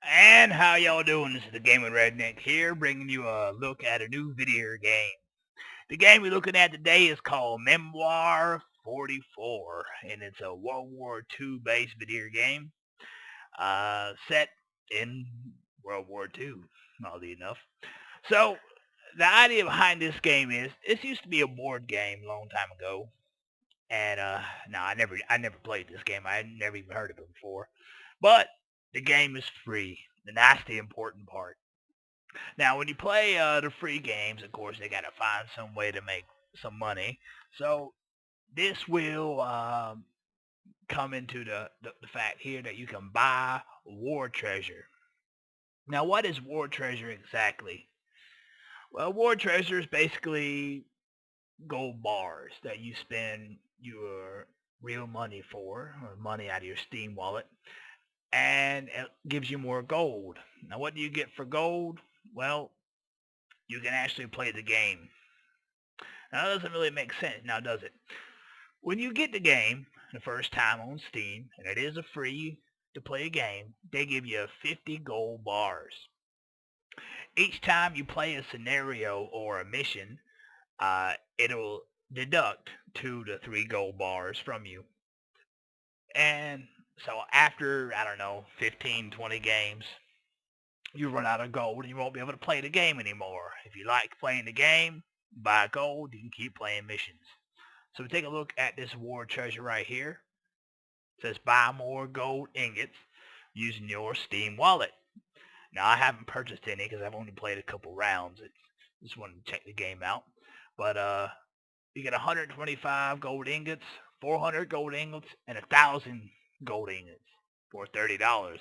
And how y'all doing? This is the Gaming Redneck here, bringing you a look at a new video game. The game we're looking at today is called Memoir 44, and it's a World War II based video game set in World War II, oddly enough. So, the idea behind this game is, this used to be a board game a long time ago, and no, I never played this game. I had never even heard of it before. But the game is free, and that's the important part. Now, when you play the free games, of course, they got to find some way to make some money. So this will come into the fact here that you can buy war treasure. Now, what is war treasure exactly? Well, war treasure is basically gold bars that you spend your real money for, or money out of your Steam wallet, and it gives you more gold. Now, what do you get for gold? Well, you can actually play the game. Now, that doesn't really make sense, now does it? When you get the game the first time on Steam, and it is a free to play game, they give you 50 gold bars. Each time you play a scenario or a mission, it'll deduct 2 to 3 gold bars from you. And so after, I don't know, 15, 20 games, you run out of gold and you won't be able to play the game anymore. If you like playing the game, buy gold, you can keep playing missions. So we take a look at this war treasure right here. It says buy more gold ingots using your Steam wallet. Now I haven't purchased any because I've only played a couple rounds. Just wanted to check the game out. But you get 125 gold ingots, 400 gold ingots, and 1,000 gold ingots for $30.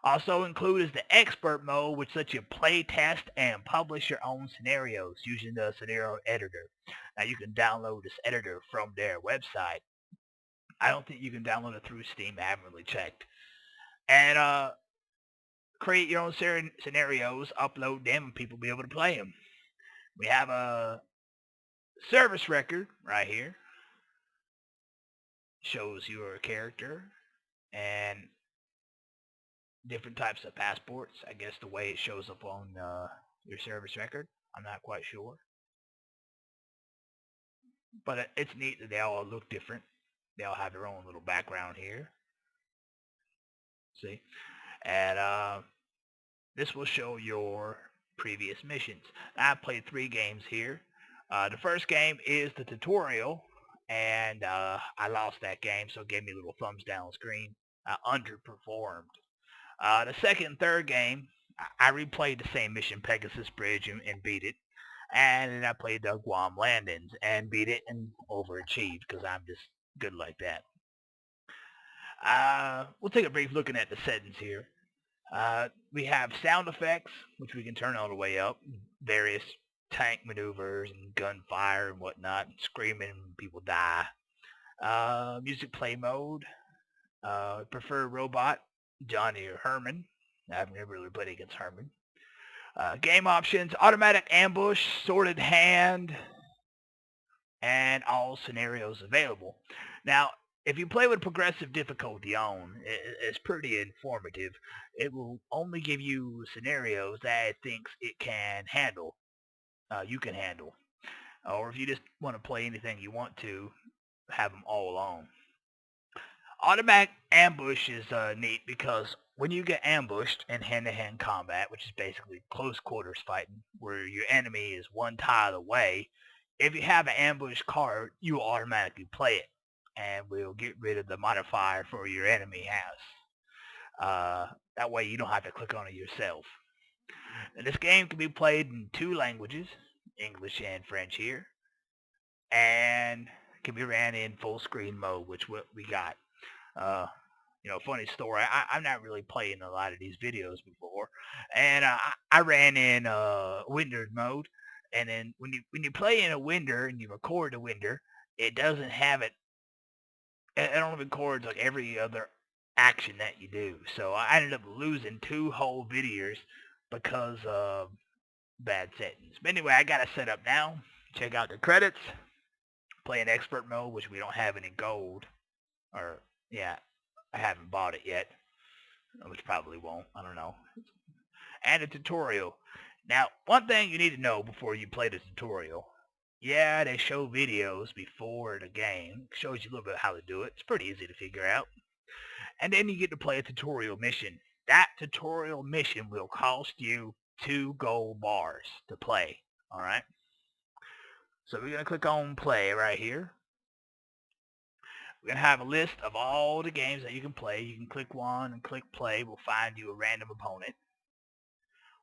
Also included is the expert mode, which lets you play test and publish your own scenarios using the scenario editor. Now you can download this editor from their website. I don't think you can download it through Steam. I haven't really checked. And create your own scenarios, upload them, and people will be able to play them. We have a service record right here. Shows your character and different types of passports. I guess the way it shows up on your service record. I'm not quite sure. But it's neat that they all look different. They all have their own little background here. See? And this will show your previous missions. I played 3 games here. The first game is the tutorial, and I lost that game, so it gave me a little thumbs down screen. I underperformed. The second and third game, I replayed the same mission, Pegasus Bridge, and beat it. And then I played the Guam Landings and beat it and overachieved because I'm just good like that. We'll take a brief look at the settings here. We have sound effects, which we can turn all the way up. Various tank maneuvers and gunfire and whatnot. Screaming when people die. Music play mode. Prefer robot, Johnny or Herman. I've never really played against Herman. Game options, automatic ambush, sorted hand, and all scenarios available. Now, if you play with progressive difficulty on, it's pretty informative. It will only give you scenarios that it thinks it can handle, you can handle. Or if you just want to play anything you want to, have them all on. Automatic ambush is neat because when you get ambushed in hand-to-hand combat, which is basically close quarters fighting, where your enemy is one tile away, if you have an ambush card, you will automatically play it, and will get rid of the modifier for your enemy has. That way you don't have to click on it yourself. And this game can be played in 2 languages, English and French here, and can be ran in full screen mode, which we got. Uh, funny story. I'm not really playing a lot of these videos before, and I ran in Winder mode, and then when you play in a Winder and you record a Winder, it doesn't have it. It only records like every other action that you do. So I ended up losing 2 whole videos because of bad settings. But anyway, I got it set up now. Check out the credits. Play in expert mode, which we don't have any gold, or yeah, I haven't bought it yet. which probably won't. I don't know. And a tutorial. Now, one thing you need to know before you play the tutorial. Yeah, they show videos before the game. It shows you a little bit how to do it. It's pretty easy to figure out. And then you get to play a tutorial mission. That tutorial mission will cost you 2 gold bars to play. All right. So we're going to click on play right here. We're going to have a list of all the games that you can play. You can click one and click play. We'll find you a random opponent.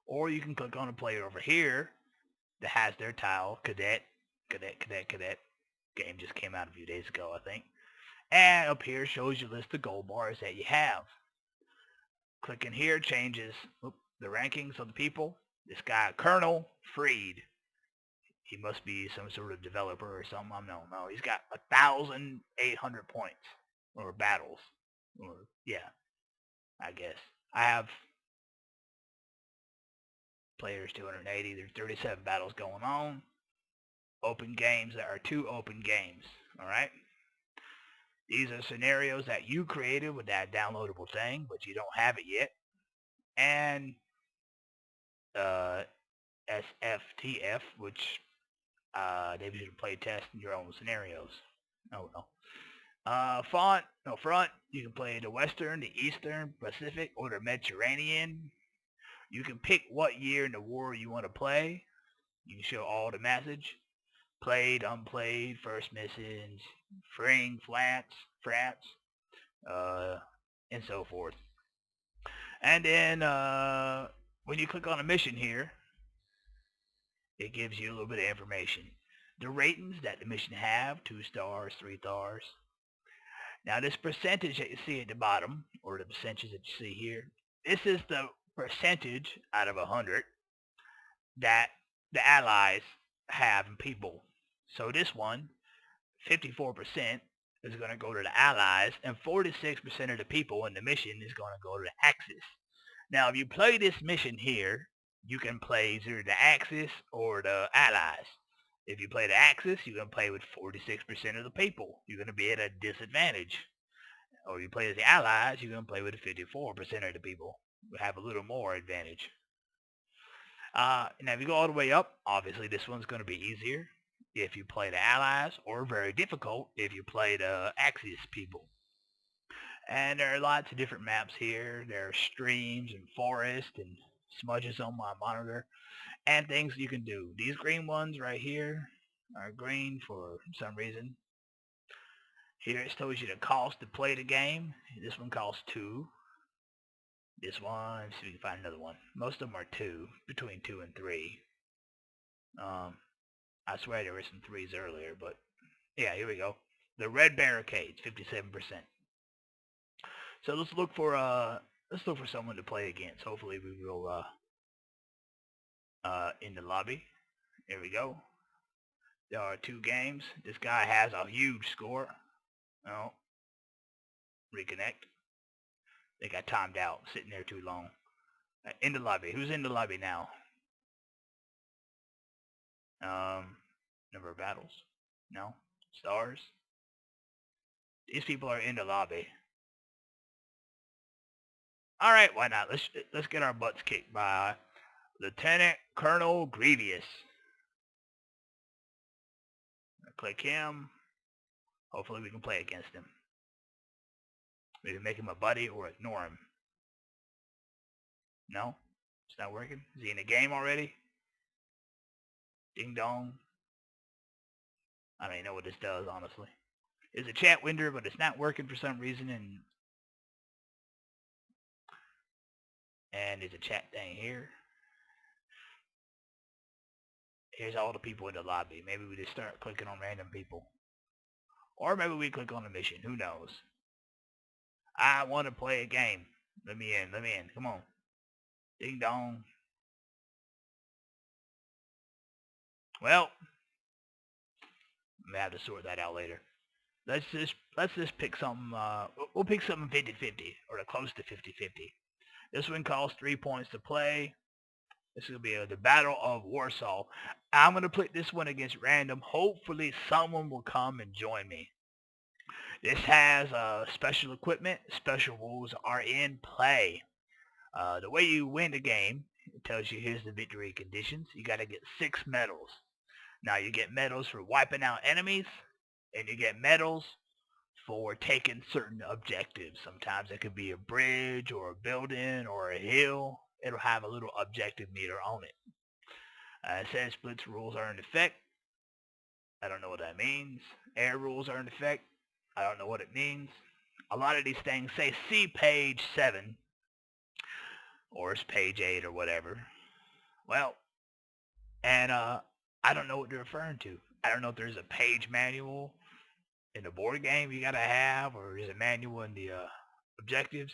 Or you can click on a player over here that has their tile, Cadet. Game just came out a few days ago, I think. And up here shows you a list of gold bars that you have. Clicking here changes the rankings of the people. This guy, Colonel Freed. He must be some sort of developer or something. I don't know. He's got 1,800 points. Or battles. Or, yeah, I guess. I have players 280. There's 37 battles going on. Open games. There are 2 open games. Alright? These are scenarios that you created with that downloadable thing, but you don't have it yet. And SFTF, which they should play test in your own scenarios. Oh no. Front, you can play the Western, the Eastern, Pacific, or the Mediterranean. You can pick what year in the war you want to play. You can show all the message. Played, unplayed, first missions, freeing, France, and so forth. And then when you click on a mission here, it gives you a little bit of information. The ratings that the mission have, 2 stars, 3 stars. Now this percentage that you see at the bottom, or the percentage that you see here, this is the percentage out of 100 that the allies have in people. So this one, 54%, is going to go to the allies, and 46% of the people in the mission is going to go to the Axis. Now, if you play this mission here, you can play either the Axis or the allies. If you play the Axis, you're going to play with 46% of the people. You're going to be at a disadvantage. Or if you play as the allies, you're going to play with 54% of the people. You have a little more advantage. Now, if you go all the way up, obviously this one's going to be easier if you play the allies, or very difficult if you play the Axis people. And there are lots of different maps here. There are streams and forests and smudges on my monitor and things you can do. These green ones right here are green for some reason. Here it tells you the cost to play the game. This one costs 2. This one, see if we can find another one. Most of them are 2, between 2 and 3. I swear there were some 3s earlier, but yeah, here we go. The red barricades, 57%. So let's look for someone to play against. Hopefully we will in the lobby. Here we go. There are 2 games. This guy has a huge score. Oh, reconnect. They got timed out, sitting there too long. In the lobby. Who's in the lobby now? Number of battles? No? Stars? These people are in the lobby. All right, why not? Let's get our butts kicked by Lieutenant Colonel Grievous. Click him. Hopefully we can play against him. Maybe make him a buddy or ignore him. No? It's not working? Is he in the game already? Ding dong. I don't even know what this does, honestly. It's a chat window, but it's not working for some reason, and there's a chat thing here. Here's all the people in the lobby. Maybe we just start clicking on random people. Or maybe we click on a mission. Who knows? I want to play a game. Let me in. Come on. Ding dong. Well, I may have to sort that out later. Let's just pick something. We'll pick something 50-50 or close to 50-50. This one costs 3 points to play. This will be the Battle of Warsaw. I'm going to put this one against random. Hopefully someone will come and join me. This has special equipment. Special rules are in play. The way you win the game, it tells you here's the victory conditions. You got to get 6 medals. Now you get medals for wiping out enemies, and you get medals for taking certain objectives. Sometimes it could be a bridge or a building or a hill. It'll have a little objective meter on it. It says splits rules are in effect. I don't know what that means. Air rules are in effect. I don't know what it means. A lot of these things say see page 7 or it's page 8 or whatever. Well, and I don't know what they're referring to. I don't know if there's a page manual in the board game you gotta have, or there's a manual in the objectives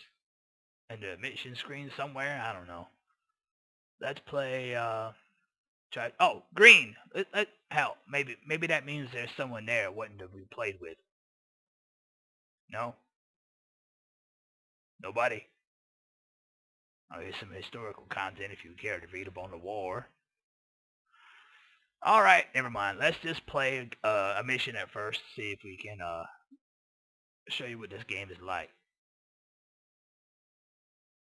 and the mission screen somewhere. I don't know. Let's play. Try. Oh, green. Hell, maybe that means there's someone there. Wasn't that we played with? No, nobody. Oh, here's some historical content if you care to read up on the war. All right, never mind. Let's just play a mission at first. See if we can show you what this game is like.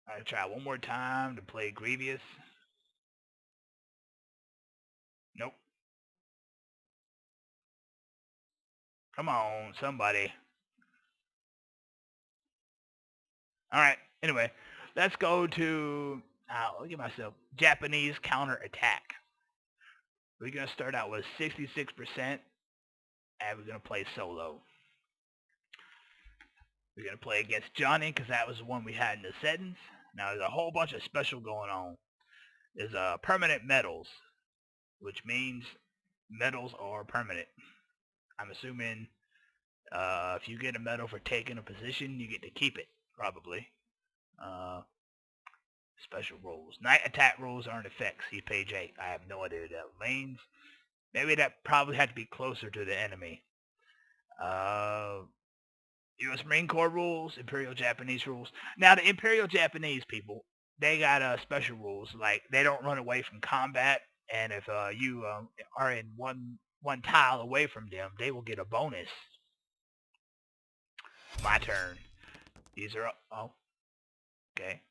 I'll try one more time to play Grievous. Nope. Come on, somebody. All right. Anyway, let's go to, look at myself, Japanese counterattack. We're going to start out with 66%, and we're going to play solo. We're going to play against Johnny because that was the one we had in the settings. Now, there's a whole bunch of special going on. There's permanent medals, which means medals are permanent. I'm assuming if you get a medal for taking a position, you get to keep it, probably. Special rules. Night attack rules are in effect. See page 8. I have no idea what that means. Maybe that probably had to be closer to the enemy. U.S. Marine Corps rules, Imperial Japanese rules. Now, the Imperial Japanese people, they got special rules. Like, they don't run away from combat, and if you are in one tile away from them, they will get a bonus. My turn. These are up. Oh, okay.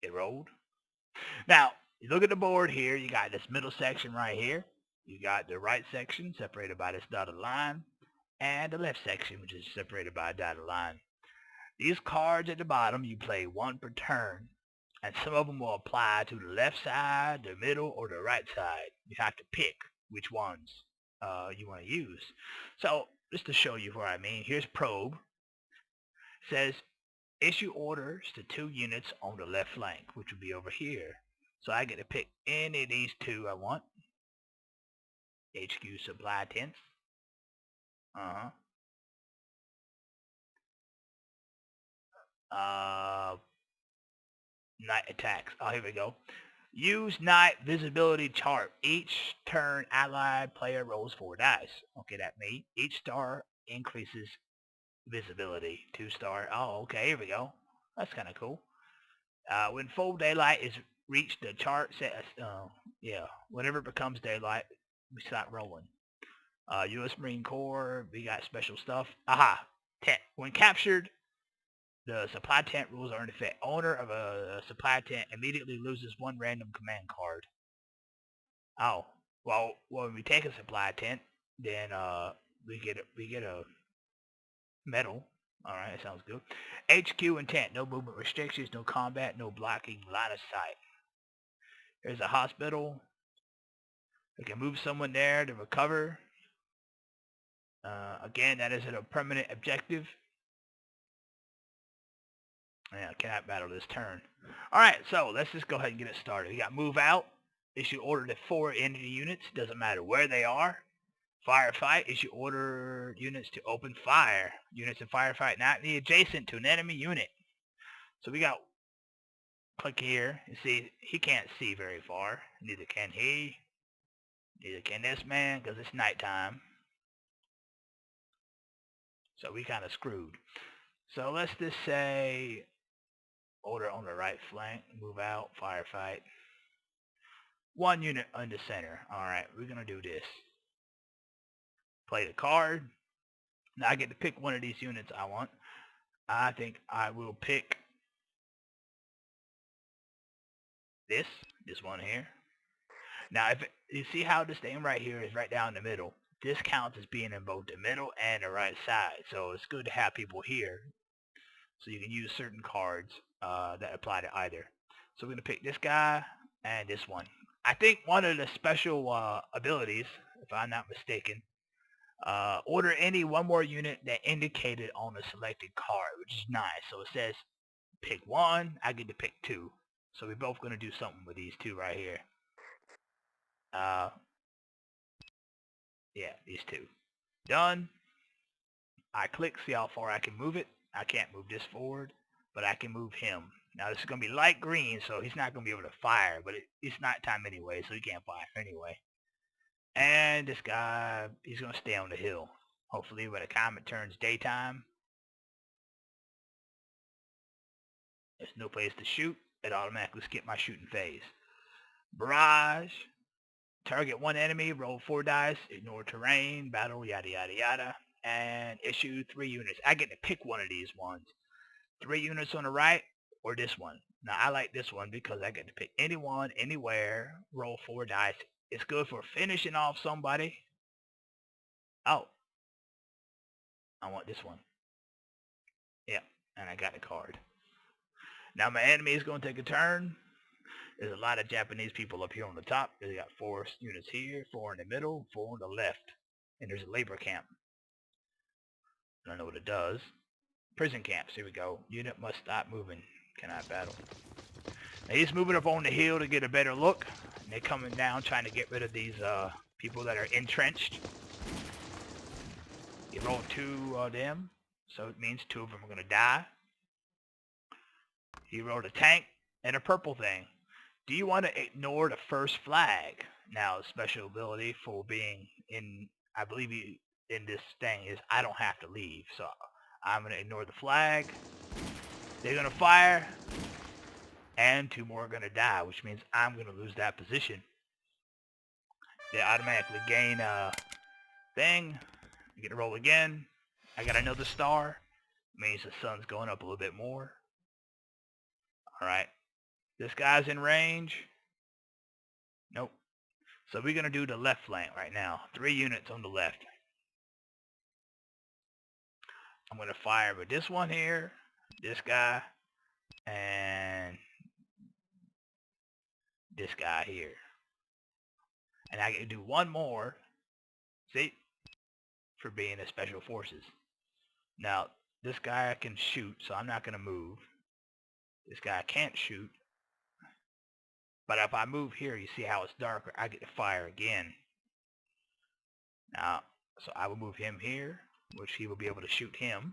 It rolled. Now, you look at the board here. You got this middle section right here. You got the right section separated by this dotted line, and the left section, which is separated by a dotted line. These cards at the bottom, you play one per turn, and some of them will apply to the left side, the middle, or the right side. You have to pick which ones you want to use. So, just to show you what I mean, here's probe. It says issue orders to 2 units on the left flank, which will be over here. So I get to pick any of these 2 I want. HQ supply tents. Night attacks. Oh, here we go. Use night visibility chart. Each turn, allied player rolls 4 dice. Okay, that me. Each star increases visibility. 2 star. Oh, okay, here we go. That's kind of cool. When full daylight is reached, the chart says, yeah, whenever it becomes daylight, we start rolling. U.S. Marine Corps, we got special stuff. Aha, tent. When captured, the supply tent rules are in effect. Owner of a supply tent immediately loses 1 random command card. Oh, well, when we take a supply tent, then we get a medal. All right, that sounds good. HQ and tent. No movement restrictions, no combat, no blocking line of sight. There's a hospital. We can move someone there to recover. Again, that isn't a permanent objective. Yeah, cannot battle this turn. All right, so let's just go ahead and get it started. We got move out. Issue order to 4 enemy units. Doesn't matter where they are. Firefight. Issue order units to open fire. Units in firefight not be adjacent to an enemy unit. So we got, click here. You see, he can't see very far. Neither can he. Neither can this man because it's nighttime. So we kind of screwed. So let's just say order on the right flank. Move out. Firefight. 1 unit on the center. All right, we're going to do this. Play the card. Now I get to pick one of these units I want. I think I will pick this one here. Now, if you see how this thing right here is right down the middle, this counts as being in both the middle and the right side. So it's good to have people here so you can use certain cards that apply to either. So we're going to pick this guy and this one. I think one of the special abilities, if I'm not mistaken, order any one more unit that indicated on the selected card, which is nice. So it says pick one, I get to pick two. So we're both going to do something with these two right here. Yeah, these two. Done. I click, see how far I can move it. I can't move this forward, but I can move him. Now this is going to be light green, so he's not going to be able to fire, but it's nighttime anyway, so he can't fire anyway. And this guy, he's going to stay on the hill. Hopefully when the comet turns daytime, there's no place to shoot. It automatically skipped my shooting phase. Barrage. Target one enemy, roll 4 dice, ignore terrain, battle, yada yada yada, and issue 3 units. I get to pick one of these ones. 3 units on the right, or this one. Now I like this one because I get to pick anyone, anywhere, roll 4 dice. It's good for finishing off somebody. Oh, I want this one. Yeah, and I got a card. Now my enemy is going to take a turn. There's a lot of Japanese people up here on the top. They got 4 units here, 4 in the middle, 4 on the left. And there's a labor camp. I don't know what it does. Prison camps. Here we go. Unit must stop moving. Cannot battle. Now he's moving up on the hill to get a better look. And they're coming down trying to get rid of these people that are entrenched. You roll 2 of them. So it means 2 of them are going to die. He rolled a tank and a purple thing. Do you want to ignore the first flag? Now, special ability for being in, I believe in this thing is I don't have to leave. So I'm going to ignore the flag. They're going to fire. And 2 more are going to die, which means I'm going to lose that position. They automatically gain a thing. You get to roll again. I got another star. Means the sun's going up a little bit more. Alright. This guy's in range. Nope. So we're going to do the left flank right now. 3 units on the left. I'm going to fire with this one here, this guy, and this guy here. And I can do one more, see, for being a special forces. Now, this guy I can shoot, so I'm not going to move. This guy can't shoot. But if I move here, you see how it's darker, I get to fire again. Now, so I will move him here, which he will be able to shoot him.